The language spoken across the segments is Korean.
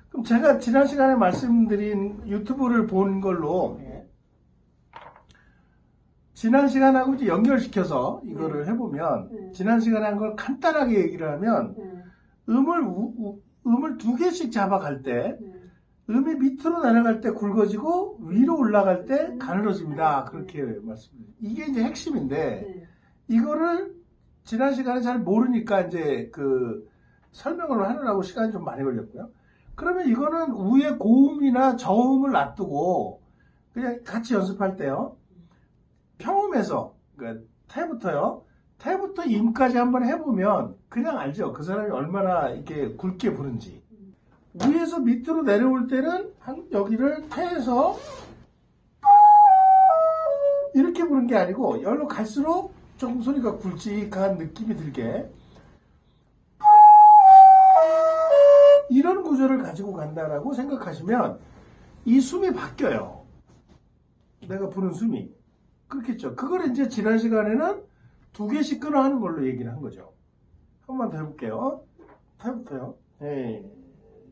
그럼 제가 지난 시간에 말씀드린 유튜브를 본 걸로 지난 시간하고 이제 연결시켜서 이거를 해보면 지난 시간에 한 걸 간단하게 얘기를 하면 음을 두 개씩 잡아갈 때 음이 밑으로 내려갈 때 굵어지고 위로 올라갈 때 가늘어집니다. 그렇게 말씀드립니다. 이게 이제 핵심인데 이거를 지난 시간에 잘 모르니까 이제 그 설명을 하느라고 시간이 좀 많이 걸렸고요. 그러면 이거는 위에 고음이나 저음을 놔두고 그냥 같이 연습할 때요. 평음에서 그러니까 태부터 임까지 한번 해보면 그냥 알죠. 그 사람이 얼마나 이렇게 굵게 부른지. 위에서 밑으로 내려올 때는 여기를 태에서 이렇게 부른 게 아니고 여기로 갈수록 조금 소리가 굵직한 느낌이 들게 이런 구조를 가지고 간다라고 생각하시면 이 숨이 바뀌어요. 내가 부른 숨이. 그렇겠죠. 그걸 이제 지난 시간에는 두 개씩 끊어 하는 걸로 얘기를 한 거죠. 한 번 더 해볼게요. 태부터요.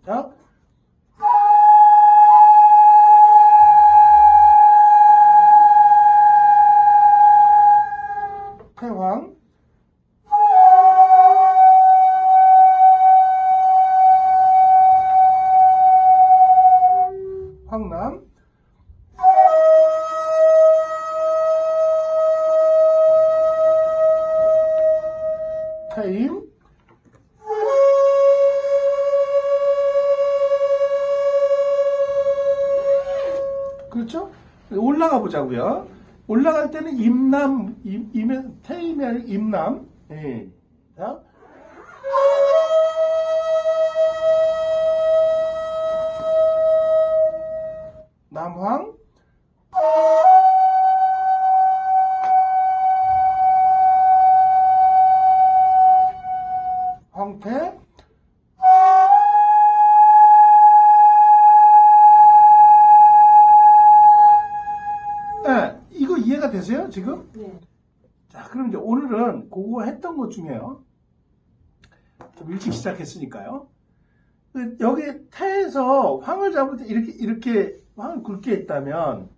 자. 태황. 황남. 태임. 그렇죠? 올라가 보자고요. 올라갈 때는 임남, 태임이 아니라 임남. 자. 남황. 황태. 네, 이거 이해가 되세요, 지금? 네. 자, 그럼 이제 오늘은 그거 했던 것 중에요. 좀 일찍 시작했으니까요. 여기 태에서 황을 잡을 때 이렇게 황을 굵게 했다면,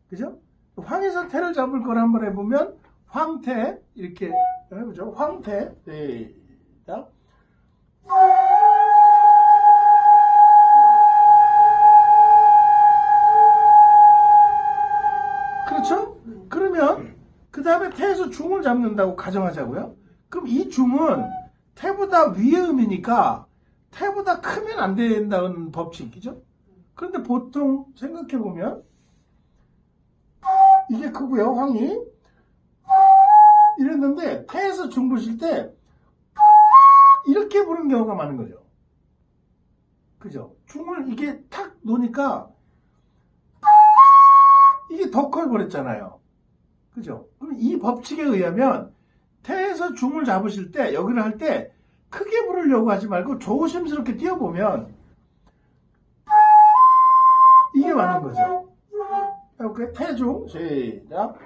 그죠? 황에서 태를 잡을 걸 한번 해보면, 황태, 이렇게 해보죠. 황태. 네. 자. 그렇죠? 그러면 그 다음에 태에서 중을 잡는다고 가정하자고요. 그럼 이 중은 태보다 위의 음이니까 태보다 크면 안 된다는 법칙이죠. 그런데 보통 생각해보면 이게 크고요. 황이 이랬는데 태에서 중 부실 때 이렇게 부는 경우가 많은 거죠. 그죠? 중을 이게 탁 놓으니까 이게 더 커버렸잖아요. 그죠? 그럼 이 법칙에 의하면 태에서 중을 잡으실 때 여기를 할 때 크게 부르려고 하지 말고 조심스럽게 뛰어보면 이게 맞는 거죠. 해볼게요. 태중 시작.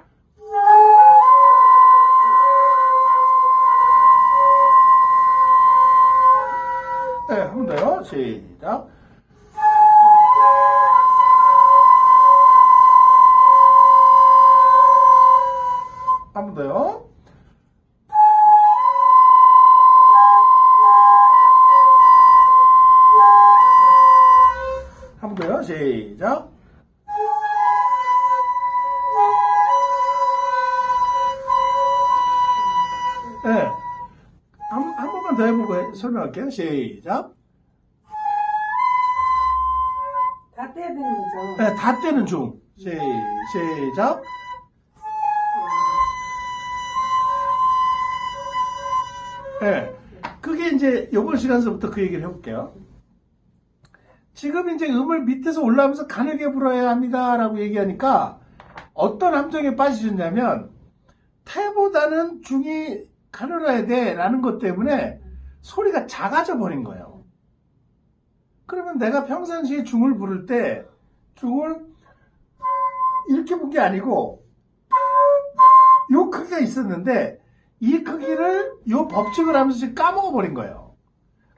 네, 한 번 더요. 시작. 한 번 더요. 한 번 더요. 시작. 네. 한 번만 더 해보고 설명할게요. 시작. 다 떼야 되는 거죠? 네, 다 떼는 중. 시작. 네. 그게 이제 이번 시간서부터 그 얘기를 해볼게요. 지금 이제 음을 밑에서 올라오면서 가늘게 불어야 합니다. 라고 얘기하니까 어떤 함정에 빠지셨냐면 태보다는 중이 가늘어야 돼. 라는 것 때문에 소리가 작아져 버린 거예요. 그러면 내가 평상시에 중을 부를 때 중을 이렇게 본 게 아니고 요 크기가 있었는데 이 크기를 요 법칙을 하면서 지금 까먹어 버린 거예요.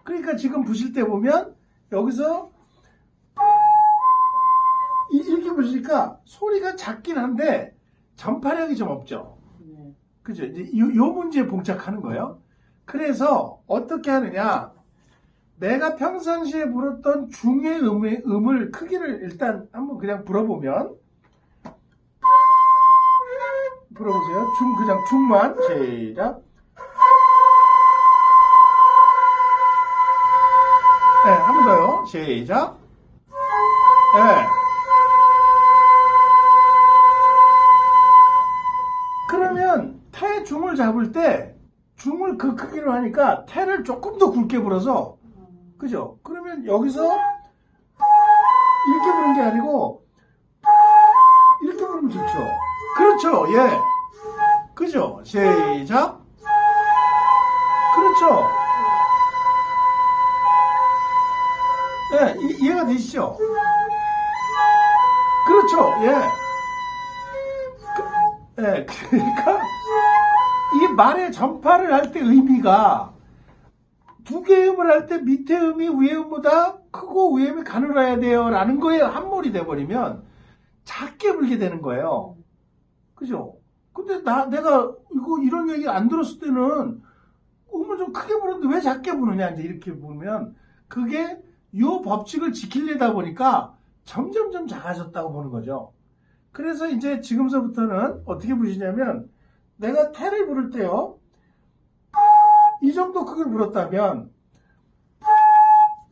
그러니까 지금 부실 때 보면 여기서 이렇게 부르니까 소리가 작긴 한데 전파력이 좀 없죠. 네. 그죠? 이제 요 문제에 봉착하는 거예요. 그래서 어떻게 하느냐? 내가 평상시에 불었던 중의 음을 크기를 일단 한번 그냥 불어보면 불어보세요. 그냥 중만 시작. 네, 한 번 더요. 시작. 네. 그러면 태 중을 잡을 때 중을 그 크기로 하니까 태를 조금 더 굵게 불어서 그죠? 그러면 여기서 이렇게 부르는 게 아니고 이렇게 부르면 좋죠. 그렇죠. 예. 그죠? 시작. 그렇죠. 예, 이해가 되시죠? 그렇죠. 예. 그러니까 이 말의 전파를 할 때 의미가 두 개의 음을 할 때 밑에 음이 위에 음보다 크고 위에 음이 가늘어야 돼요 라는 거에 함몰이 돼버리면 작게 불게 되는 거예요. 그죠? 근데 내가 이런 얘기 안 들었을 때는 음을 좀 크게 부르는데 왜 작게 부르냐 이제 이렇게 보면 그게 요 법칙을 지키려다 보니까 점점점 작아졌다고 보는 거죠. 그래서 이제 지금서부터는 어떻게 부르시냐면 내가 태를 부를 때요. 이 정도 크기를 불었다면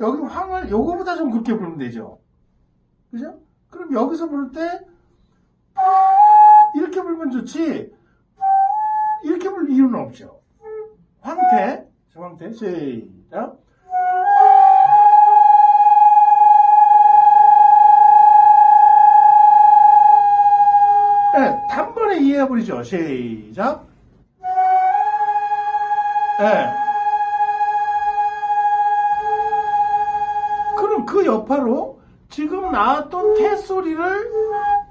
여기 황을 요거보다 좀 굵게 부르면 되죠. 그죠? 그럼 여기서 부를 때 이렇게 불면 좋지 이렇게 부를 이유는 없죠. 황태 시작. 네, 단번에 이해해버리죠. 시작. 네. 그럼 그 여파로 지금 나왔던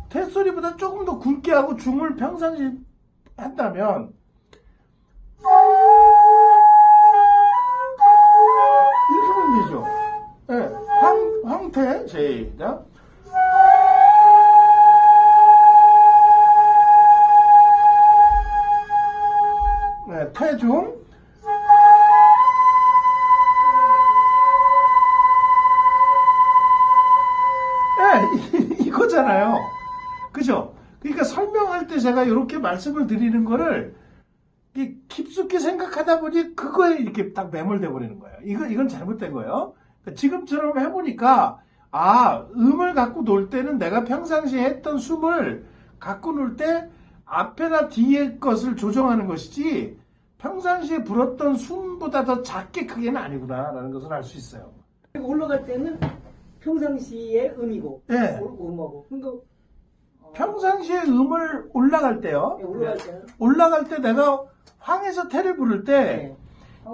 태소리보다 조금 더 굵게 하고 중을 평상시 한다면 이렇게 보면 되죠. 네. 황태 시작. 네, 태중 이거잖아요. 그죠? 그러니까 설명할 때 제가 이렇게 말씀을 드리는 거를 깊숙이 생각하다 보니 그거에 이렇게 딱 매몰돼 버리는 거예요. 이건 잘못된 거예요. 그러니까 지금처럼 해보니까 음을 갖고 놀 때는 내가 평상시에 했던 숨을 갖고 놀 때 앞에나 뒤에 것을 조정하는 것이지 평상시에 불었던 숨보다 더 작게 크게는 아니구나라는 것을 알 수 있어요. 올라갈 때는 평상시의 음이고, 네. 음하고. 그러니까 평상시에 음을 올라갈 때요. 네, 올라갈 때는 올라갈 때 내가 황에서 태를 부를 때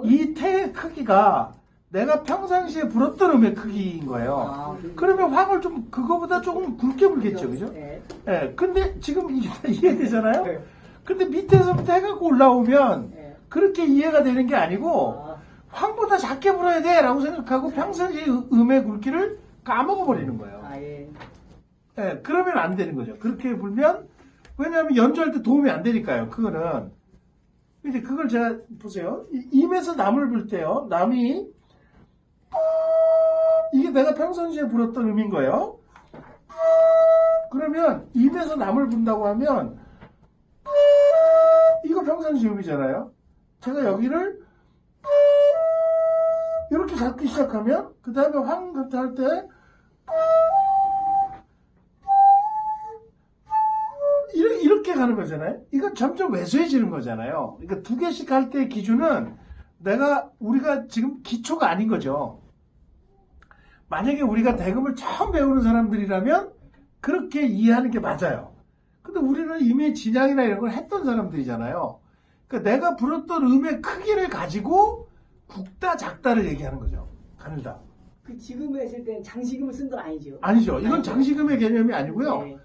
이 태의 크기가 내가 평상시에 불었던 음의 크기인 거예요. 그러면 황을 좀 그거보다 조금 굵게 불겠죠, 그죠? 네. 네. 근데 지금 이게 다 이해되잖아요. 네. 근데 밑에서부터 해갖고 올라오면 네. 그렇게 이해가 되는 게 아니고 황보다 작게 불어야 돼라고 생각하고 평상시에 음의 굵기를 까먹어 버리는 거예요. 예. 네, 그러면 안 되는 거죠. 그렇게 불면 왜냐하면 연주할 때 도움이 안 되니까요. 그거는 이제 그걸 제가 보세요. 임에서 남을 불 때요. 남이 이게 내가 평상시에 불었던 음인 거예요. 그러면 임에서 남을 분다고 하면 이거 평상시 음이잖아요. 제가 여기를 이렇게 잡기 시작하면 그 다음에 황 같은 할 때 이렇게 가는 거잖아요. 이건 점점 왜소해지는 거잖아요. 그러니까 두 개씩 할 때 기준은 우리가 지금 기초가 아닌 거죠. 만약에 우리가 대금을 처음 배우는 사람들이라면 그렇게 이해하는 게 맞아요. 근데 우리는 이미 진양이나 이런 걸 했던 사람들이잖아요. 그러니까 내가 불었던 음의 크기를 가지고 굵다 작다를 얘기하는 거죠. 가늘다. 그 지금 했을 때는 장식음을 쓴 건 아니죠. 아니죠. 이건 장식음의 개념이 아니고요. 네.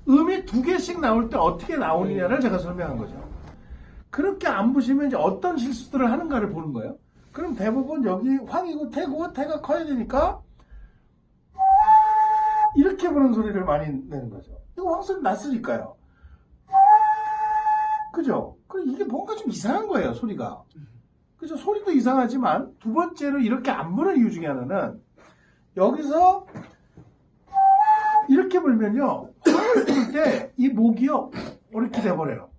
음이 두 개씩 나올 때 어떻게 나오느냐를 제가 설명한 거죠. 그렇게 안 보시면 이제 어떤 실수들을 하는가를 보는 거예요. 그럼 대부분 여기 황이고 태고 태가 커야 되니까 이렇게 부는 소리를 많이 내는 거죠. 이거 황소리 났으니까요. 그죠? 이게 뭔가 좀 이상한 거예요, 소리가. 그죠? 소리도 이상하지만 두 번째로 이렇게 안 부는 이유 중에 하나는 여기서 이렇게 불면요, 황을 불 때 이 목이요 이렇게 돼버려요.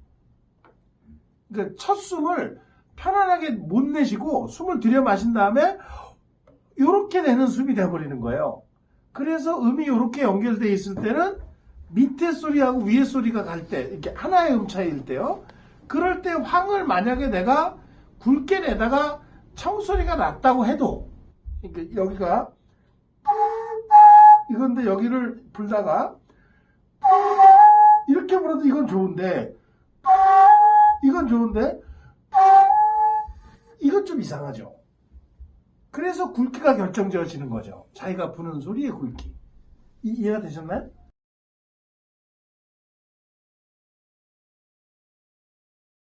그러니까 첫 숨을 편안하게 못 내쉬고 숨을 들여 마신 다음에 이렇게 내는 숨이 돼버리는 거예요. 그래서 음이 이렇게 연결되어 있을 때는 밑에 소리하고 위에 소리가 갈 때, 이렇게 하나의 음 차이일 때요. 그럴 때 황을 만약에 내가 굵게 내다가 청소리가 났다고 해도, 그러니까 여기가 이건데 여기를 불다가 이렇게 불어도 이건 좋은데 이건 좀 이상하죠. 그래서 굵기가 결정지어지는 거죠. 자기가 부는 소리의 굵기. 이해가 되셨나요?